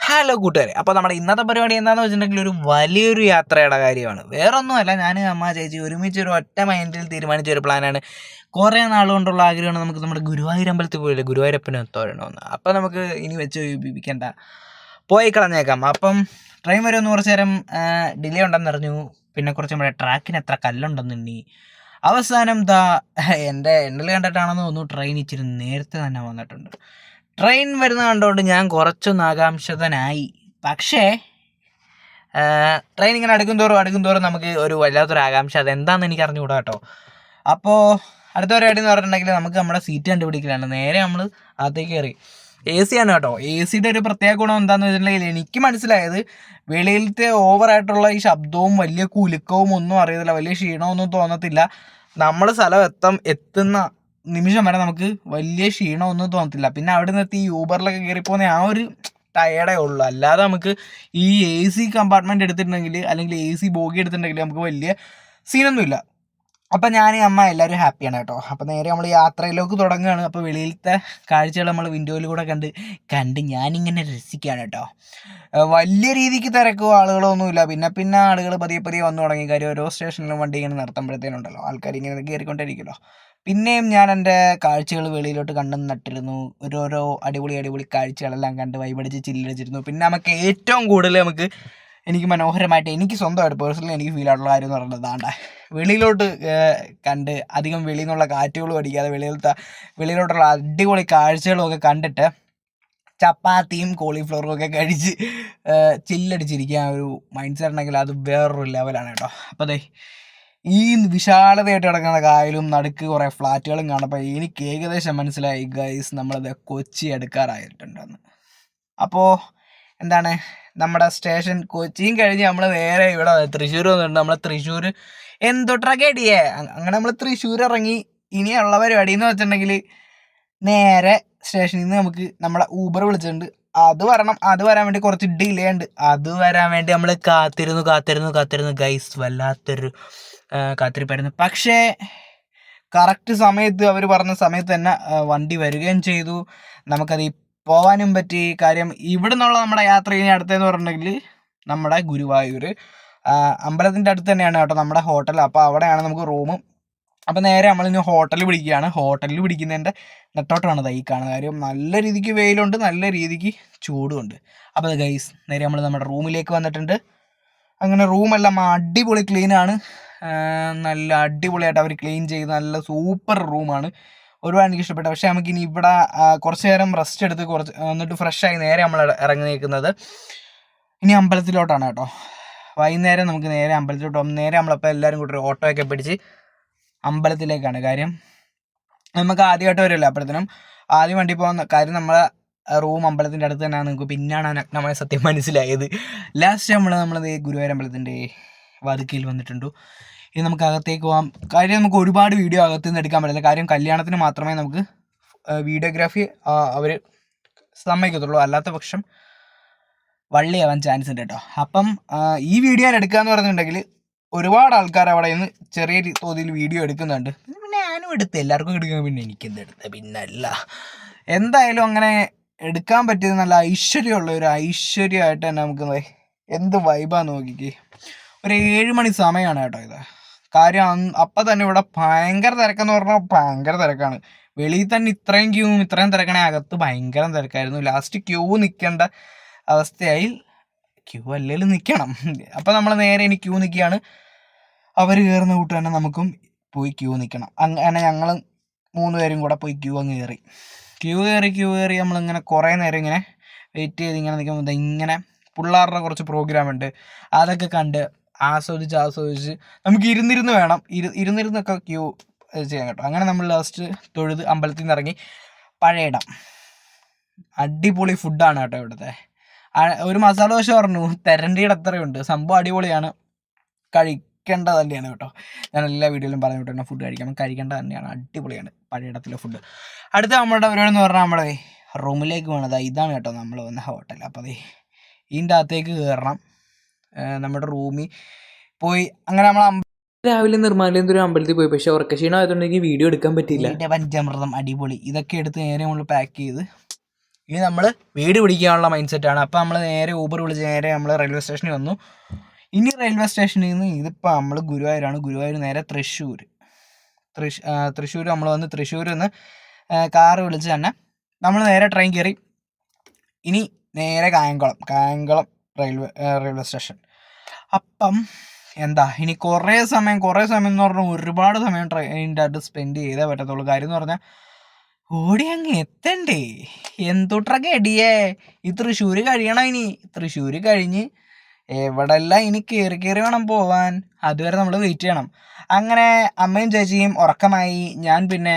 Hello കൂട്ടുകാരെ, അപ്പോൾ നമ്മുടെ ഇന്നത്തെ പരിപാടി എന്താണെന്ന് വെച്ചിട്ടുണ്ടെങ്കിൽ ഒരു വലിയൊരു യാത്രയുടെ കാര്യമാണ്. വേറൊന്നുമല്ല, ഞാൻ അമ്മ ചേച്ചി ഒരുമിച്ച് ഒരു ഒറ്റ മൈൻഡിൽ തീരുമാനിച്ച ഒരു പ്ലാനാണ്. കുറേ നാളുകൊണ്ടുള്ള ആഗ്രഹമാണ് നമുക്ക് നമ്മുടെ ഗുരുവായൂർ അമ്പലത്തിൽ പോയില്ലേ, ഗുരുവായൂരപ്പനെ തൊഴണമെന്ന്. അപ്പോൾ നമുക്ക് ഇനി വെച്ച് വിപ്പിക്കണ്ട, പോയി കളഞ്ഞേക്കാം. അപ്പം ട്രെയിൻ വരുമെന്ന് കുറച്ച് നേരം ഡിലേ ഉണ്ടെന്നറിഞ്ഞു. പിന്നെ കുറച്ച് നമ്മുടെ ട്രാക്കിന് എത്ര കല്ലുണ്ടെന്നുണ്ണി. അവസാനം എൻ്റെ എണ്ണൽ കണ്ടിട്ടാണെന്ന് തോന്നുന്നു ട്രെയിൻ ഇച്ചിരി നേരത്തെ തന്നെ വന്നിട്ടുണ്ട്. ട്രെയിൻ വരുന്ന കണ്ടുകൊണ്ട് ഞാൻ കുറച്ചൊന്ന് ആകാംക്ഷതനായി. പക്ഷേ ട്രെയിൻ ഇങ്ങനെ അടുക്കും തോറും നമുക്ക് ഒരു വല്ലാത്തൊരു ആകാംക്ഷ, അതെന്താണെന്ന് എനിക്ക് അറിഞ്ഞുകൂടാ കേട്ടോ. അപ്പോൾ അടുത്ത പരിപാടി എന്ന് പറഞ്ഞിട്ടുണ്ടെങ്കിൽ നമുക്ക് നമ്മുടെ സീറ്റ് കണ്ടുപിടിക്കലാണ്. നേരെ നമ്മൾ അകത്തേക്ക് കയറി. എ സി ആണ് കേട്ടോ. എ സിയുടെ ഒരു പ്രത്യേക ഗുണം എന്താണെന്ന് വെച്ചിട്ടുണ്ടെങ്കിൽ എനിക്ക് മനസ്സിലായത്, വെളിയിലത്തെ ഓവറായിട്ടുള്ള ഈ ശബ്ദവും വലിയ കുലുക്കവും ഒന്നും അറിയത്തില്ല, വലിയ ക്ഷീണമൊന്നും തോന്നത്തില്ല. നമ്മൾ സ്ഥലം എത്തുന്ന നിമിഷം വരെ നമുക്ക് വലിയ ക്ഷീണമൊന്നും തോന്നത്തില്ല. പിന്നെ അവിടെ നിന്ന് ഈ യൂബറിലൊക്കെ കയറിപ്പോകുന്ന ആ ഒരു ടയേർഡേ ഉള്ളൂ. അല്ലാതെ നമുക്ക് ഈ എ സി കമ്പാർട്ട്മെൻറ്റ് എടുത്തിട്ടുണ്ടെങ്കിൽ, അല്ലെങ്കിൽ എ സി ബോഗി എടുത്തിട്ടുണ്ടെങ്കിൽ നമുക്ക് വലിയ സീനൊന്നുമില്ല. അപ്പം ഞാൻ അമ്മ എല്ലാവരും ഹാപ്പിയാണ് കേട്ടോ. അപ്പോൾ നേരെ നമ്മൾ യാത്രയിലേക്ക് തുടങ്ങുകയാണ്. അപ്പോൾ വെളിയിലത്തെ കാഴ്ചകൾ നമ്മൾ വിൻഡോയിൽ കൂടെ കണ്ട് ഞാനിങ്ങനെ രസിക്കുകയാണ് കേട്ടോ. വലിയ രീതിക്ക് തിരക്കോ ആളുകളോ ഒന്നുമില്ല. പിന്നെ ആളുകൾ പതിയെ വന്നു തുടങ്ങി. കാര്യം ഓരോ സ്റ്റേഷനിലും വണ്ടി ഇങ്ങനെ നിർത്തുമ്പോഴത്തേനുണ്ടല്ലോ ആൾക്കാർ ഇങ്ങനെ കയറിക്കൊണ്ടിരിക്കുമല്ലോ. പിന്നെയും ഞാൻ എൻ്റെ കാഴ്ചകൾ വെളിയിലോട്ട് കണ്ടു നട്ടിരുന്നു. ഓരോരോ അടിപൊളി കാഴ്ചകളെല്ലാം കണ്ട് വൈബടിച്ച് ചില്ലടിച്ചിരുന്നു. പിന്നെ നമുക്ക് ഏറ്റവും കൂടുതൽ എനിക്ക് മനോഹരമായിട്ട്, എനിക്ക് സ്വന്തമായിട്ട് പേഴ്സണലി എനിക്ക് ഫീൽ ആയിട്ടുള്ള കാര്യം എന്ന് പറയുന്നത് വെളിയിലോട്ട് കണ്ട് അധികം വെളിയിൽ നിന്നുള്ള കാറ്റുകളും അടിക്കാതെ വെളിയിലോട്ടുള്ള അടിപൊളി കാഴ്ചകളും ഒക്കെ കണ്ടിട്ട് ചപ്പാത്തിയും കോളിഫ്ലവറും ഒക്കെ കഴിച്ച് ചില്ലടിച്ചിരിക്കുക ഒരു മൈൻഡ് സെറ്റ് ഉണ്ടെങ്കിൽ അത് വേറൊരു ലെവലാണ് കേട്ടോ. അപ്പോൾ അതെ, ഈ വിശാലതയായിട്ട് കിടക്കുന്ന കായലും നടുക്ക് കുറേ ഫ്ലാറ്റുകളും കാണുമ്പോൾ എനിക്ക് ഏകദേശം മനസ്സിലായി ഗൈസ്, നമ്മളത് കൊച്ചി എടുക്കാറായിട്ടുണ്ടെന്ന്. അപ്പോൾ എന്താണ്, നമ്മുടെ സ്റ്റേഷൻ കൊച്ചിയും കഴിഞ്ഞ് നമ്മൾ നേരെ ഇവിടെ തൃശ്ശൂർ വന്നിട്ടുണ്ട്. നമ്മൾ തൃശ്ശൂർ എന്തോ ട്രഗേഡിയേ, അങ്ങനെ നമ്മൾ തൃശ്ശൂർ ഇറങ്ങി. ഇനിയുള്ള പരിപാടി എന്ന് വെച്ചിട്ടുണ്ടെങ്കിൽ നേരെ സ്റ്റേഷനിൽ നിന്ന് നമുക്ക് നമ്മുടെ ഊബർ വിളിച്ചിട്ടുണ്ട്. അത് വരാൻ വേണ്ടി കുറച്ച് ഡിലേ ഉണ്ട്. അത് വരാൻ വേണ്ടി നമ്മൾ കാത്തിരുന്നു ഗൈസ്. വല്ലാത്തൊരു കാത്തിരിപ്പായിരുന്നു. പക്ഷേ കറക്റ്റ് സമയത്ത്, അവർ പറഞ്ഞ സമയത്ത് തന്നെ വണ്ടി വരികയും ചെയ്തു. നമുക്കത് പോകാനും പറ്റി. കാര്യം ഇവിടെ നിന്നുള്ള നമ്മുടെ യാത്ര ഇനി അടുത്തതെന്ന് പറഞ്ഞിട്ടുണ്ടെങ്കിൽ നമ്മുടെ ഗുരുവായൂർ അമ്പലത്തിൻ്റെ അടുത്ത് തന്നെയാണ് കേട്ടോ നമ്മുടെ ഹോട്ടൽ. അപ്പോൾ അവിടെയാണ് നമുക്ക് റൂമും. അപ്പോൾ നേരെ നമ്മളിനി ഹോട്ടലിൽ പിടിക്കുകയാണ്. ഹോട്ടലിൽ പിടിക്കുന്നതിൻ്റെ നെട്ടോട്ടമാണ് ഈ കാണുന്ന. കാര്യം നല്ല രീതിക്ക് വെയിലുണ്ട്, നല്ല രീതിക്ക് ചൂടുമുണ്ട്. അപ്പോൾ ഗൈസ്, നേരെ നമ്മൾ നമ്മുടെ റൂമിലേക്ക് വന്നിട്ടുണ്ട്. അങ്ങനെ റൂമെല്ലാം അടിപൊളി ക്ലീനാണ്. നല്ല അടിപൊളിയായിട്ട് അവർ ക്ലീൻ ചെയ്ത് നല്ല സൂപ്പർ റൂമാണ്. ഒരുപാട് എനിക്ക് ഇഷ്ടപ്പെട്ടു. പക്ഷേ നമുക്കിനി ഇവിടെ കുറച്ച് നേരം റെസ്റ്റ് എടുത്ത് എന്നിട്ട് ഫ്രഷായി നേരെ നമ്മൾ ഇറങ്ങി നിൽക്കുന്നത് ഇനി അമ്പലത്തിലോട്ടാണ് കേട്ടോ. വൈകുന്നേരം നമുക്ക് നേരെ അമ്പലത്തിലോട്ട് പോകും. നേരെ നമ്മളപ്പോൾ എല്ലാവരും കൂടി ഒരു ഓട്ടോയൊക്കെ പിടിച്ച് അമ്പലത്തിലേക്കാണ്. കാര്യം നമുക്ക് ആദ്യമായിട്ട് വരുമല്ലോ, അപ്പോഴത്തേനും ആദ്യം വണ്ടി പോകുന്ന കാര്യം നമ്മളെ റൂം അമ്പലത്തിൻ്റെ അടുത്ത് തന്നെയാണ്. നിങ്ങൾക്ക് പിന്നാണ് നമ്മളെ സത്യം മനസ്സിലായത്. ലാസ്റ്റ് നമ്മളത് ഗുരുവായൂർ അമ്പലത്തിൻ്റെ വാതിക്കയിൽ വന്നിട്ടുണ്ട്. ഇനി നമുക്ക് അകത്തേക്ക് പോകാം. കാര്യം നമുക്ക് ഒരുപാട് വീഡിയോ അകത്തു നിന്ന് എടുക്കാൻ പറ്റില്ല. കാര്യം കല്യാണത്തിന് മാത്രമേ നമുക്ക് വീഡിയോഗ്രാഫി അവർ സമ്മതിക്കത്തുള്ളൂ. അല്ലാത്ത പക്ഷം വള്ളിയാവാൻ ചാൻസ് ഉണ്ട് കേട്ടോ. അപ്പം ഈ വീഡിയോ എടുക്കുക എന്ന് പറഞ്ഞിട്ടുണ്ടെങ്കിൽ ഒരുപാട് ആൾക്കാർ അവിടെ നിന്ന് ചെറിയ തോതിൽ വീഡിയോ എടുക്കുന്നുണ്ട്. പിന്നെ ഞാനും എടുത്ത് എല്ലാവർക്കും എടുക്കാൻ, പിന്നെ എനിക്കെന്തെടുത്ത് പിന്നല്ല. എന്തായാലും അങ്ങനെ എടുക്കാൻ പറ്റിയത് നല്ല ഐശ്വര്യമുള്ള ഒരു ഐശ്വര്യമായിട്ട് തന്നെ നമുക്ക് എന്ത് വൈബാന്ന് നോക്കിക്കേ. ഒരു 7 മണി സമയമാണ് കേട്ടോ ഇത്. കാര്യം അപ്പം തന്നെ ഇവിടെ ഭയങ്കര തിരക്കെന്ന് പറഞ്ഞാൽ ഭയങ്കര തിരക്കാണ്. വെളിയിൽ തന്നെ ഇത്രയും തിരക്കണേ, അകത്ത് ഭയങ്കര തിരക്കായിരുന്നു. ലാസ്റ്റ് ക്യൂ നിൽക്കേണ്ട അവസ്ഥയായി. ക്യൂ അല്ലെങ്കിലും നിൽക്കണം. അപ്പം നമ്മൾ നേരെ ഇനി ക്യൂ നിൽക്കുകയാണ്. അവർ കയറുന്ന കൂട്ട് തന്നെ നമുക്കും പോയി ക്യൂ നിൽക്കണം. അങ്ങനെ ഞങ്ങൾ 3 പേരും കൂടെ പോയി ക്യൂ കയറി നമ്മളിങ്ങനെ കുറേ നേരം ഇങ്ങനെ വെയിറ്റ് ചെയ്ത് ഇങ്ങനെ നിൽക്കുമ്പോൾ ഇങ്ങനെ പിള്ളേരുടെ കുറച്ച് പ്രോഗ്രാം ഉണ്ട്. അതൊക്കെ കണ്ട് ആസ്വദിച്ച് നമുക്ക് ഇരുന്നിരുന്നൊക്കെ ക്യൂ ചെയ്യാൻ കേട്ടോ. അങ്ങനെ നമ്മൾ ലാസ്റ്റ് തൊഴുത് അമ്പലത്തിൽ നിന്ന് ഇറങ്ങി പഴയിടം. അടിപൊളി ഫുഡാണ് കേട്ടോ ഇവിടുത്തെ. ഒരു മസാല ദോശ പറഞ്ഞു, തെരണ്ടിയുടെ അത്രയുണ്ട്. സംഭവം അടിപൊളിയാണ്, കഴിക്കേണ്ടത് തന്നെയാണ് കേട്ടോ. ഞാൻ എല്ലാ വീഡിയോയിലും പറഞ്ഞു വിട്ടു ഫുഡ് കഴിക്കേണ്ടത് തന്നെയാണ്. അടിപൊളിയാണ് പഴയിടത്തിലെ ഫുഡ്. അടുത്ത നമ്മുടെ പരിപാടി എന്ന് പറഞ്ഞാൽ നമ്മുടെ റൂമിലേക്ക് പോകണത്. ഇതാണ് കേട്ടോ നമ്മൾ വന്ന ഹോട്ടൽ. അപ്പോൾ ഇതിൻ്റെ അകത്തേക്ക് കയറണം. നമ്മുടെ റൂമിൽ പോയി അങ്ങനെ നമ്മൾ രാവിലെ നിർമ്മാലയം അമ്പലത്തിൽ പോയി. പക്ഷേ ഉറക്കക്ഷീണം ആയതുകൊണ്ടെങ്കിൽ വീഡിയോ എടുക്കാൻ പറ്റിയില്ല. എൻ്റെ പഞ്ചാമൃതം അടിപൊളി. ഇതൊക്കെ എടുത്ത് നേരെ നമ്മൾ പാക്ക് ചെയ്ത് ഇനി നമ്മൾ വീട് പിടിക്കാനുള്ള മൈൻഡ് സെറ്റാണ്. അപ്പോൾ നമ്മൾ നേരെ ഊബർ വിളിച്ച് നേരെ നമ്മൾ റെയിൽവേ സ്റ്റേഷനിൽ വന്നു. ഇനി റെയിൽവേ സ്റ്റേഷനിൽ നിന്ന് ഇതിപ്പോൾ നമ്മൾ ഗുരുവായൂരാണ്, ഗുരുവായൂർ നേരെ തൃശ്ശൂർ നമ്മൾ വന്ന് തൃശ്ശൂരിൽ നിന്ന് കാറ് വിളിച്ച് തന്നെ നമ്മൾ നേരെ ട്രെയിൻ കയറി. ഇനി നേരെ കായംകുളം റെയിൽവേ സ്റ്റേഷൻ. അപ്പം എന്താ ഇനി കുറേ സമയം എന്ന് പറഞ്ഞാൽ ഒരുപാട് സമയം ട്രെയിനിൻ്റെ അത് സ്പെൻഡ് ചെയ്തേ പറ്റത്തുള്ളൂ. കാര്യം എന്ന് പറഞ്ഞാൽ ഓടി അങ്ങ് എത്തണ്ടേ, എന്തൊട്ടൊക്കെ എടിയേ. ഈ തൃശ്ശൂർ കഴിയണം. ഇനി തൃശ്ശൂർ കഴിഞ്ഞ് എവിടെല്ലാം ഇനി കയറി വേണം പോവാൻ. അതുവരെ നമ്മൾ വെയിറ്റ് ചെയ്യണം. അങ്ങനെ അമ്മയും ചേച്ചിയും ഉറക്കമായി. ഞാൻ പിന്നെ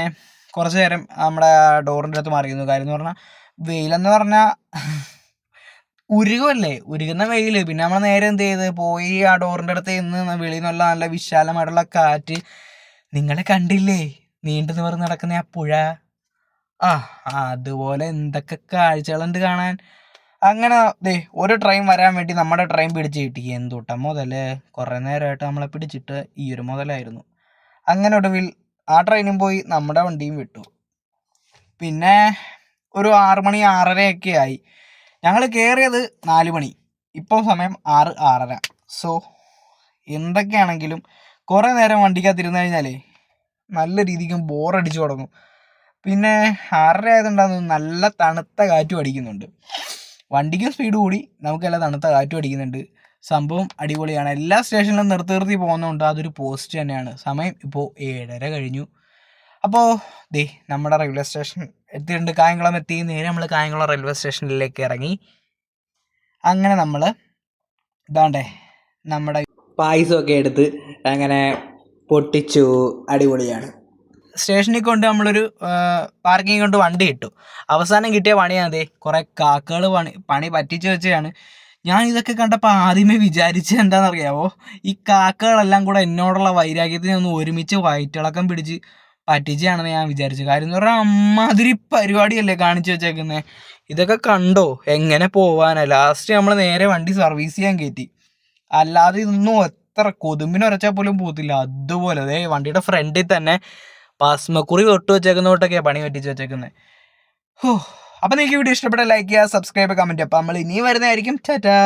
കുറച്ച് നേരം നമ്മുടെ ഡോറിൻ്റെ അടുത്ത് മാറിയിരുന്നു. കാര്യം എന്ന് പറഞ്ഞാൽ വെയിലെന്ന് പറഞ്ഞാൽ ഉരുകുന്ന വെയിൽ. പിന്നെ നമ്മൾ നേരെ എന്ത് ചെയ്ത് പോയി ആ ഡോറിൻ്റെ അടുത്ത് നിന്ന് വെളിയിൽ നിന്നുള്ള നല്ല വിശാലമായിട്ടുള്ള കാറ്റ്. നിങ്ങളെ കണ്ടില്ലേ നീണ്ടു നിവർന്ന് നടക്കുന്ന ആ പുഴ, അതുപോലെ എന്തൊക്കെ കാഴ്ചകളുണ്ട് കാണാൻ. അങ്ങനെ ഒരു ട്രെയിൻ വരാൻ വേണ്ടി നമ്മുടെ ട്രെയിൻ പിടിച്ച് കിട്ടി. എന്തുട്ടാ മുതല്, കുറേ നേരമായിട്ട് നമ്മളെ പിടിച്ചിട്ട് ഈ ഒരു മുതലായിരുന്നു. അങ്ങനെ ഒടുവിൽ ആ ട്രെയിനും പോയി, നമ്മുടെ വണ്ടിയും വിട്ടു. പിന്നെ ഒരു 6 മണി 6:30 ആയി. ഞങ്ങൾ കയറിയത് 4 മണി. ഇപ്പോൾ സമയം 6:30. സോ എന്തൊക്കെയാണെങ്കിലും കുറേ നേരം വണ്ടിക്കകത്തിരുന്ന് കഴിഞ്ഞാലേ നല്ല രീതിക്ക് ബോറടിച്ചു തുടങ്ങും. പിന്നെ 6:30 ആയതുകൊണ്ടാണ് നല്ല തണുത്ത കാറ്റും അടിക്കുന്നുണ്ട്. വണ്ടിക്കും സ്പീഡ് കൂടി, നമുക്കെല്ലാം തണുത്ത കാറ്റും അടിക്കുന്നുണ്ട്. സംഭവം അടിപൊളിയാണ്. എല്ലാ സ്റ്റേഷനിലും നിർത്തി പോകുന്നതുകൊണ്ട് അതൊരു പോസ്റ്റ് തന്നെയാണ്. സമയം ഇപ്പോൾ 7:30 കഴിഞ്ഞു. അപ്പോൾ നമ്മുടെ റെയിൽവേ സ്റ്റേഷൻ എത്തിയിട്ടുണ്ട്. കായംകുളം എത്തി. നേരെ നമ്മൾ കായംകുളം റെയിൽവേ സ്റ്റേഷനിലേക്ക് ഇറങ്ങി. അങ്ങനെ നമ്മൾ നമ്മുടെ പായസമൊക്കെ എടുത്ത് അങ്ങനെ പൊട്ടിച്ചു. അടിപൊളിയാണ്. സ്റ്റേഷനിൽ കൊണ്ട് നമ്മളൊരു പാർക്കിംഗ് കൊണ്ട് വണ്ടി ഇട്ടു. അവസാനം കിട്ടിയ പണിയാണ് കുറേ കാക്കകൾ പണി പറ്റിച്ച് വെച്ചതാണ്. ഞാൻ ഇതൊക്കെ കണ്ടപ്പോൾ ആദ്യമേ വിചാരിച്ചത് എന്താണെന്നറിയാമോ, ഈ കാക്കകളെല്ലാം കൂടെ എന്നോടുള്ള വൈരാഗ്യത്തിന് ഒന്ന് ഒരുമിച്ച് വയറ്റിളക്കം പിടിച്ച് പറ്റിച്ചാണെന്ന് ഞാൻ വിചാരിച്ചു. കാര്യം എന്ന് പറഞ്ഞാൽ അമ്മാതിരി പരിപാടിയല്ലേ കാണിച്ചു വെച്ചേക്കുന്നത്. ഇതൊക്കെ കണ്ടോ, എങ്ങനെ പോവാനാ. ലാസ്റ്റ് നമ്മൾ നേരെ വണ്ടി സർവീസ് ചെയ്യാൻ കയറ്റി. അല്ലാതെ ഇതൊന്നും എത്ര കൊതുമ്പിനുരച്ചാൽ പോലും പോകത്തില്ല. അതുപോലെ വണ്ടിയുടെ ഫ്രണ്ടിൽ തന്നെ പാസ്മക്കുറി തൊട്ട് വെച്ചേക്കുന്നതൊട്ടൊക്കെയാണ് പണി പറ്റിച്ച് വെച്ചേക്കുന്നത്. അപ്പോൾ നിങ്ങൾക്ക് വീഡിയോ ഇഷ്ടപ്പെട്ട ലൈക്ക് ചെയ്യുക, സബ്സ്ക്രൈബ്, കമൻറ്റ്. അപ്പോൾ നമ്മൾ ഇനിയും വരുന്നതായിരിക്കും. ടാറ്റാ.